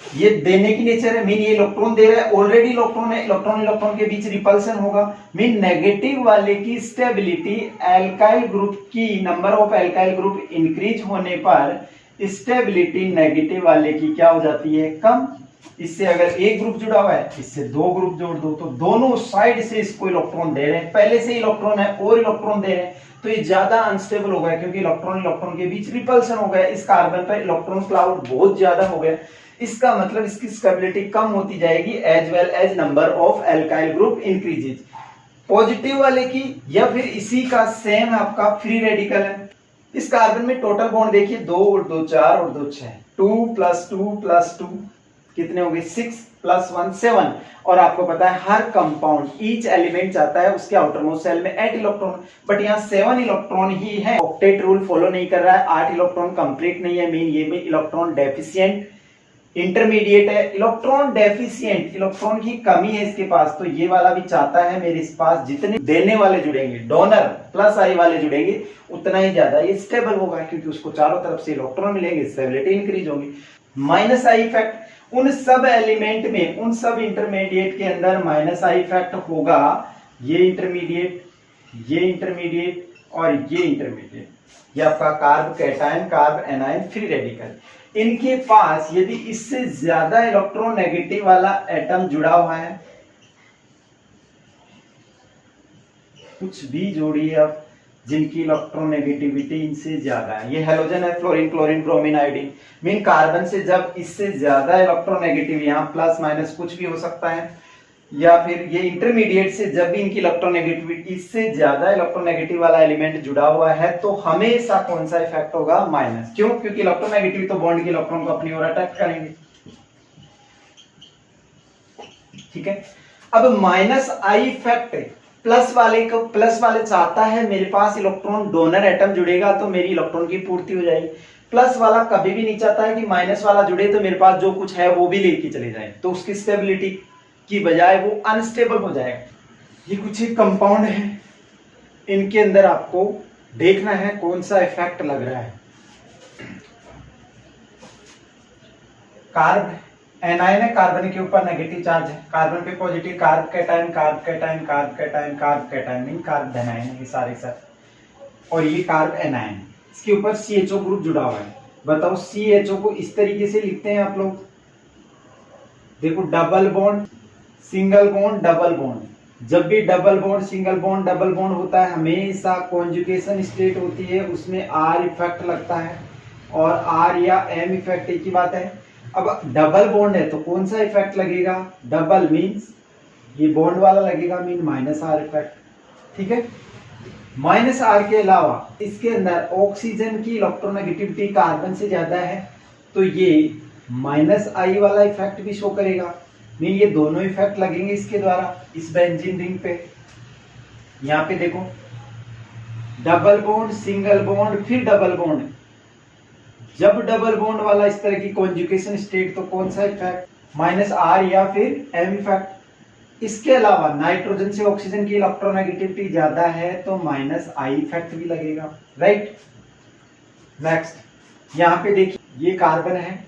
ये देने की नेचर है। मीन ये इलेक्ट्रॉन दे रहा है, ऑलरेडी इलेक्ट्रॉन है, इलेक्ट्रॉन इलेक्ट्रॉन के बीच रिपल्सन होगा। मीन नेगेटिव वाले की स्टेबिलिटी, एल्काइल ग्रुप की number of alkyl group increase होने पर स्टेबिलिटी नेगेटिव वाले की क्या हो जाती है? कम। इससे अगर एक ग्रुप जुड़ा हुआ है, इससे 2 ग्रुप जोड़ दो तो दोनों साइड से इसको इलेक्ट्रॉन दे रहे हैं, पहले से इलेक्ट्रॉन है और इलेक्ट्रॉन दे रहे हैं, तो ये ज्यादा अनस्टेबल हो गया, क्योंकि इलेक्ट्रॉन इलेक्ट्रॉन के बीच रिपल्सन हो गया। इस कार्बन पर इलेक्ट्रॉन क्लाउड बहुत ज्यादा हो गया। इसका मतलब इसकी स्टेबिलिटी कम होती जाएगी, as well as number of alkyl group increases. Positive वाले की, या फिर इसी का सेम आपका फ्री रेडिकल है। इस कार्बन में टोटल बॉन्ड देखिए, 2 और 2 4 और 2 6, 2 + 2 + 2 कितने हो गए 6 + 1 7। और आपको पता है हर कंपाउंड ईच एलिमेंट चाहता है उसके आउटरमोस्ट सेल में 8 इलेक्ट्रॉन, बट यहाँ 7 इलेक्ट्रॉन ही है। ऑक्टेट रूल फॉलो नहीं कर रहा है, 8 इलेक्ट्रॉन कंप्लीट नहीं है, मीन ये भी इलेक्ट्रॉन डेफिशिएंट इंटरमीडिएट है। इलेक्ट्रॉन डेफिशिएंट, इलेक्ट्रॉन की कमी है इसके पास, तो ये वाला भी चाहता है मेरे पास जितने देने वाले जुड़ेंगे, डोनर प्लस आई वाले जुड़ेंगे, उतना ही ज्यादा ये स्टेबल होगा, क्योंकि उसको चारों तरफ से इलेक्ट्रॉन मिलेंगे, स्टेबिलिटी इंक्रीज होगी। माइनस आई इफेक्ट, उन सब एलिमेंट में, उन सब इंटरमीडिएट के अंदर माइनस आई इफेक्ट होगा। ये इंटरमीडिएट, ये इंटरमीडिएट और ये इंटरमीडिएट, ये आपका carb cation, carb anion, free radical. इनके पास यदि इससे ज्यादा इलेक्ट्रोनेगेटिव वाला एटम जुड़ा हुआ है, कुछ भी जोड़िए आप जिनकी इलेक्ट्रोनेगेटिविटी इनसे ज्यादा है। ये हेलोजन है, fluorine, chlorine, bromine, iodine, mean carbon से जब इससे ज्यादा इलेक्ट्रोनेगेटिव, यहाँ प्लस माइनस कुछ भी हो सकता है, या फिर ये इंटरमीडिएट से जब भी इनकी इलेक्ट्रोनेगेटिविटी इससे ज्यादा इलेक्ट्रोनेगेटिव वाला एलिमेंट जुड़ा हुआ है, तो हमेशा कौन सा इफेक्ट होगा? माइनस। क्यों? क्योंकि इलेक्ट्रोनेगेटिव तो बॉन्ड के इलेक्ट्रॉन को अपनी ओर अट्रैक्ट करेंगे। ठीक है, अब माइनस आई इफेक्ट प्लस वाले को, प्लस वाले चाहता है मेरे पास इलेक्ट्रॉन डोनर एटम जुड़ेगा तो मेरी इलेक्ट्रॉन की पूर्ति हो जाएगी। प्लस वाला कभी भी नहीं चाहता है कि माइनस वाला जुड़े तो मेरे पास जो कुछ है वो भी लेके चले जाए, तो उसकी स्टेबिलिटी की बजाय वो अनस्टेबल हो जाएगा। ये कुछ एक कंपाउंड है, इनके अंदर आपको देखना है कौन सा इफेक्ट लग रहा है। कार्ब एनायन है, कार्बन के ऊपर नेगेटिव चार्ज है, कार्बन पे positive, carb cation, carb cation, carb cation, carb cation, mean carb anion है ये सारे सर। और ये कार्ब एनायन, इसके ऊपर CHO ग्रुप जुड़ा हुआ है। बताओ CHO को इस तरीके से लिखते हैं आप लोग, देखो double bond, single bond, double bond. जब भी double bond, single bond, double bond होता है, हमेशा कॉन्जुगेशन स्टेट होती है, उसमें R इफेक्ट लगता है, और R या M इफेक्ट एक ही बात है। अब डबल बॉन्ड है तो कौन सा इफेक्ट लगेगा? डबल मीन्स ये बॉन्ड वाला लगेगा, मीन माइनस R इफेक्ट। ठीक है, माइनस R के अलावा इसके अंदर ऑक्सीजन की इलेक्ट्रोनेगेटिविटी कार्बन से ज्यादा है, तो ये माइनस I वाला इफेक्ट भी शो करेगा, मीन ये दोनों इफेक्ट लगेंगे इसके द्वारा इस बेंजीन रिंग पे। यहाँ पे देखो डबल बॉन्ड, सिंगल बॉन्ड, फिर डबल बॉन्ड। जब डबल बॉन्ड वाला इस तरह की कॉन्जुगेशन स्टेट, तो कौन सा इफेक्ट? माइनस R या फिर M इफेक्ट। इसके अलावा नाइट्रोजन से ऑक्सीजन की इलेक्ट्रोनेगेटिविटी ज्यादा है तो माइनस I इफेक्ट भी लगेगा, राइट। नेक्स्ट यहाँ पे देखिए, ये कार्बन है,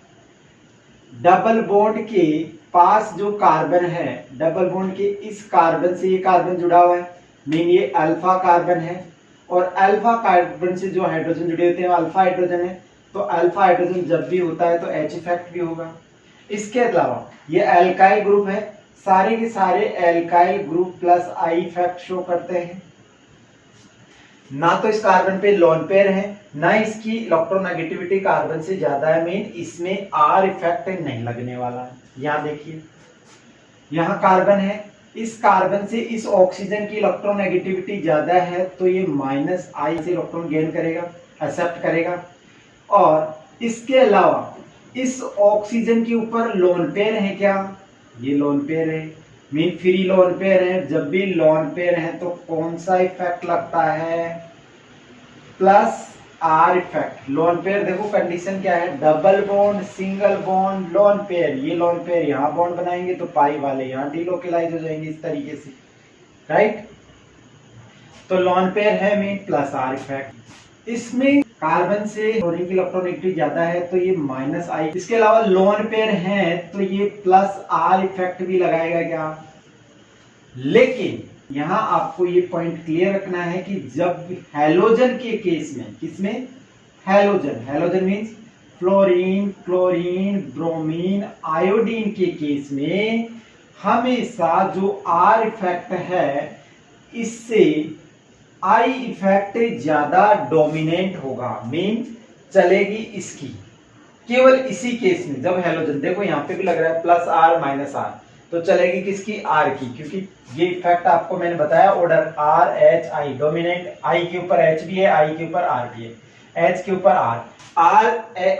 डबल बॉन्ड के पास जो कार्बन है, डबल बॉन्ड के इस कार्बन से ये कार्बन जुड़ा हुआ है, मीन ये अल्फा कार्बन है, और अल्फा कार्बन से जो हाइड्रोजन जुड़े होते हैं अल्फा हाइड्रोजन है, तो अल्फा हाइड्रोजन जब भी होता है तो H इफेक्ट भी होगा। इसके अलावा ये एल्काइल ग्रुप है, सारे के सारे alkyl group plus I effect show करते हैं। ना तो इस कार्बन पे लोन पेयर है, ना इसकी इलेक्ट्रोनेगेटिविटी कार्बन से ज्यादा है, मीन इसमें R इफेक्ट नहीं लगने वाला है। यहाँ देखिए, यहाँ कार्बन है, इस कार्बन से इस ऑक्सीजन की इलेक्ट्रोनेगेटिविटी ज्यादा है, तो ये माइनस I से इलेक्ट्रॉन गेन करेगा, एक्सेप्ट करेगा। और इसके अलावा इस ऑक्सीजन के ऊपर लोन पेयर है, क्या? ये लोन पेयर है, मीन फ्री लोन पेयर है। जब भी लोन पेयर है तो कौन सा इफेक्ट लगता है? Plus R effect. Lone pair देखो कंडीशन क्या है, double bond, single bond, lone pair. ये लोन पेयर यहाँ बॉन्ड बनाएंगे तो पाई वाले यहाँ डिलोकेलाइज हो जाएंगे इस तरीके से, राइट। तो लोन पेयर है, मीन प्लस R इफेक्ट। इसमें कार्बन से क्लोरीन की इलेक्ट्रोनेगेटिविटी ज्यादा है तो ये माइनस I। इसके अलावा लोन पेयर है तो ये प्लस R इफेक्ट भी लगाएगा क्या? लेकिन यहाँ आपको ये पॉइंट क्लियर रखना है कि जब हैलोजन के केस में, किसमें? Halogen, halogen means fluorine, chlorine, bromine, iodine के केस में हमेशा जो R इफेक्ट है इससे I इफेक्ट ज्यादा डोमिनेंट होगा, मीन चलेगी इसकी, केवल इसी केस में। जब हैलोजन, देखो यहाँ पे भी लग रहा है प्लस R माइनस R, तो चलेगी किसकी? R की, क्योंकि ये इफेक्ट आपको मैंने बताया order R H I, dominant I के ऊपर H भी है, I के ऊपर R भी है। H के ऊपर R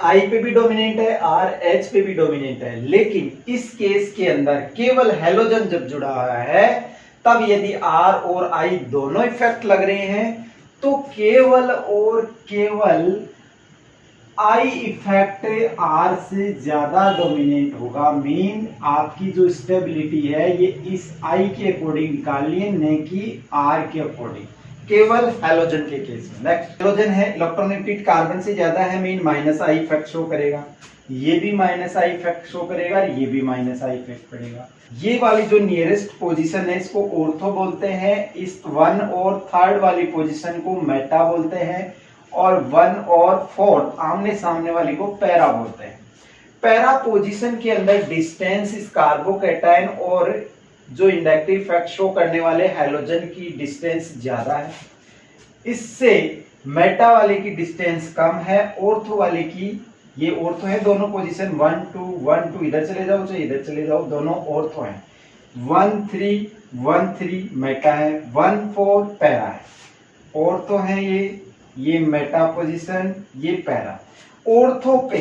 I पे भी डोमिनेंट है, R H पे भी डोमिनेंट है, लेकिन इस केस के अंदर केवल हेलोजन जब जुड़ा हुआ है तब यदि R और I दोनों इफेक्ट लग रहे हैं तो केवल और केवल I इफेक्ट R से ज्यादा डोमिनेंट होगा। मीन आपकी जो स्टेबिलिटी है ये इस I के अकॉर्डिंग निकालिए, न कि R के अकॉर्डिंग, केवल हेलोजन के केस में। नेक्स्ट हेलोजन है, इलेक्ट्रॉननेगेटिविटी कार्बन से ज्यादा है, mean minus I effect show करेगा, ये भी माइनस I इफेक्ट शो करेगा, ये भी माइनस I इफेक्ट पड़ेगा। ये वाली जो नियरेस्ट पोजीशन है इसको ऑर्थो बोलते हैं, इस 1 और 3rd वाली पोजीशन को मेटा बोलते हैं, और 1 और 4th आमने सामने वाली को पैरा बोलते हैं। पैरा पोजीशन के अंदर डिस्टेंस इस कार्बोकैटायन और जो इंडक्टिव इफेक्ट शो करने वाले हेलोजन की डिस्टेंस ज्यादा है, इससे मेटा वाले की डिस्टेंस कम है, ऑर्थो वाले की, ये ऑर्थो है दोनों पोजीशन 1 2 इधर चले जाओ चाहे इधर चले जाओ, दोनों ऑर्थो हैं। 1 3 मेटा है, 1 4 पैरा है, ऑर्थो है ये मेटा पोजीशन, ये पैरा। ऑर्थो पे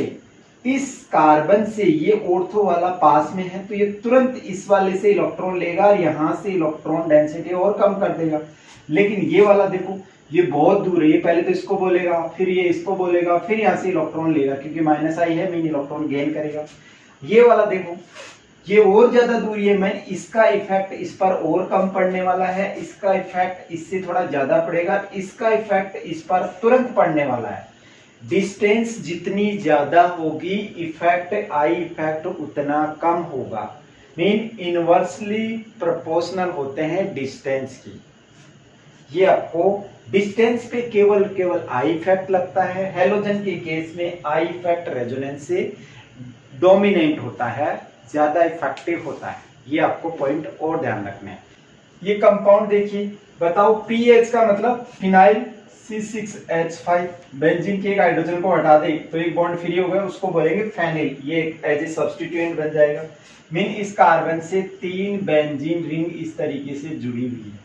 इस कार्बन से ये ऑर्थो वाला पास में है तो ये तुरंत इस वाले से इलेक्ट्रॉन लेगा, यहां से इलेक्ट्रॉन डेंसिटी और कम कर देगा। लेकिन ये वाला देखो ये बहुत दूर है, ये पहले तो इसको बोलेगा, फिर ये इसको बोलेगा, फिर यहाँ से इलेक्ट्रॉन लेगा, क्योंकि माइनस I है, मीन इलेक्ट्रॉन गेन करेगा। ये वाला देखो ये और ज्यादा दूरी है, मैं इसका इफेक्ट इस पर और कम पड़ने वाला है, इसका इफेक्ट इससे थोड़ा ज्यादा पड़ेगा, इसका इफेक्ट इस पर तुरंत पड़ने वाला है। डिस्टेंस जितनी ज्यादा होगी इफेक्ट I इफेक्ट उतना कम होगा, मीन इनवर्सली प्रोपोर्शनल होते हैं डिस्टेंस की। ये आपको डिस्टेंस पे केवल I इफेक्ट लगता है, हेलोजन के केस में I इफेक्ट रेजोनेंस से डोमिनेंट होता है, ज्यादा इफेक्टिव होता है। ये आपको पॉइंट और ध्यान रखना है। ये कंपाउंड देखिए, बताओ PH का मतलब फिनाइल C6H5, बेंजीन के एक हाइड्रोजन को हटा दे तो एक बॉन्ड फ्री हो गया, उसको बोलेंगे फेनिल, ये एज ए सब्स्टिट्यूएंट बन जाएगा। मीन इस कार्बन से 3 बेंजीन रिंग इस तरीके से जुड़ी हुई है।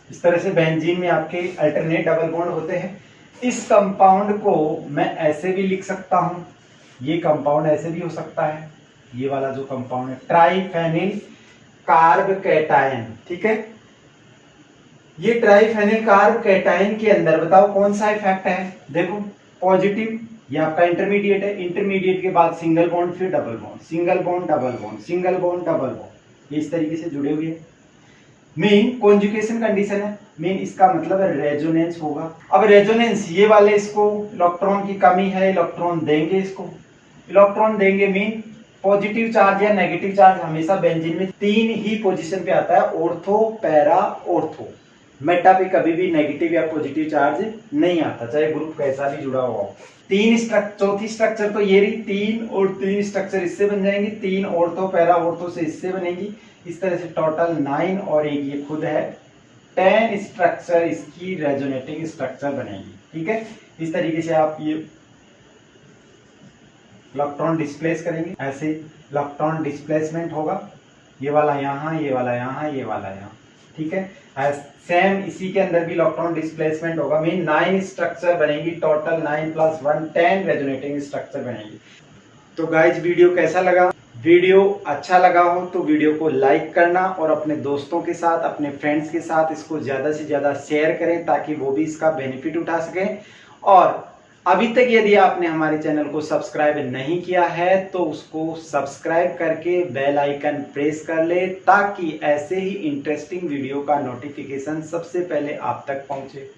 इस तरह से बेंजीन में आपके अल्टरनेट डबल बॉन्ड होते हैं। इस कंपाउंड को मैं ऐसे भी लिख सकता हूं, ये कंपाउंड ऐसे भी हो सकता है, ये वाला जो कंपाउंड है ट्राइफेनिल कार्ब कैटायन, ठीक है। ये ट्राइफेनिल कार्ब कैटायन के अंदर बताओ कौन सा इफेक्ट है, देखो पॉजिटिव, ये आपका इंटरमीडिएट है, इंटरमीडिएट के बाद सिंगल बॉन्ड, फिर double bond, single bond double bond, single bond double bond, ये इस तरीके से जुड़े हुए हैं। मीन कॉन्जुगेशन कंडीशन है, मीन इसका मतलब रेजोनेंस होगा। अब रेजोनेंस ये वाले इसको इलेक्ट्रॉन की कमी है, इलेक्ट्रॉन देंगे, इसको इलेक्ट्रॉन देंगे, मीन पॉजिटिव चार्ज या नेगेटिव चार्ज हमेशा बेंजीन में 3 ही पोजीशन पे आता है, ऑर्थो पैरा ऑर्थो। मेटा पे कभी भी नेगेटिव या पॉजिटिव चार्ज नहीं आता, चाहे ग्रुप कैसा भी जुड़ा हुआ हो। 3 चौथी स्ट्रक्चर तो ये रही, 3 और 3 स्ट्रक्चर इससे बन जाएंगी, 3 ऑर्थो पैरा ऑर्थो से इससे बनेगी, इस तरह से टोटल 9 और एक ये खुद है 10 स्ट्रक्चर इसकी रेजोनेटिंग स्ट्रक्चर बनेगी, ठीक है। इस तरीके से आप ये इलेक्ट्रॉन डिस्प्लेस करेंगे, ऐसे इलेक्ट्रॉन डिस्प्लेसमेंट होगा, ये वाला यहाँ, ये वाला यहाँ, ये वाला यहाँ, ठीक है। सेम इसी के अंदर भी इलेक्ट्रॉन डिस्प्लेसमेंट होगा, मीन 9 स्ट्रक्चर बनेगी, टोटल 9 + 1 10 रेजोनेटिंग स्ट्रक्चर बनेगी। तो गाइज वीडियो कैसा लगा? वीडियो अच्छा लगा हो तो वीडियो को लाइक करना और अपने दोस्तों के साथ, अपने फ्रेंड्स के साथ इसको ज़्यादा से ज़्यादा शेयर करें ताकि वो भी इसका बेनिफिट उठा सकें। और अभी तक यदि आपने हमारे चैनल को सब्सक्राइब नहीं किया है तो उसको सब्सक्राइब करके बेल आइकन प्रेस कर ले ताकि ऐसे ही इंटरेस्टिंग वीडियो का नोटिफिकेशन सबसे पहले आप तक पहुंचे।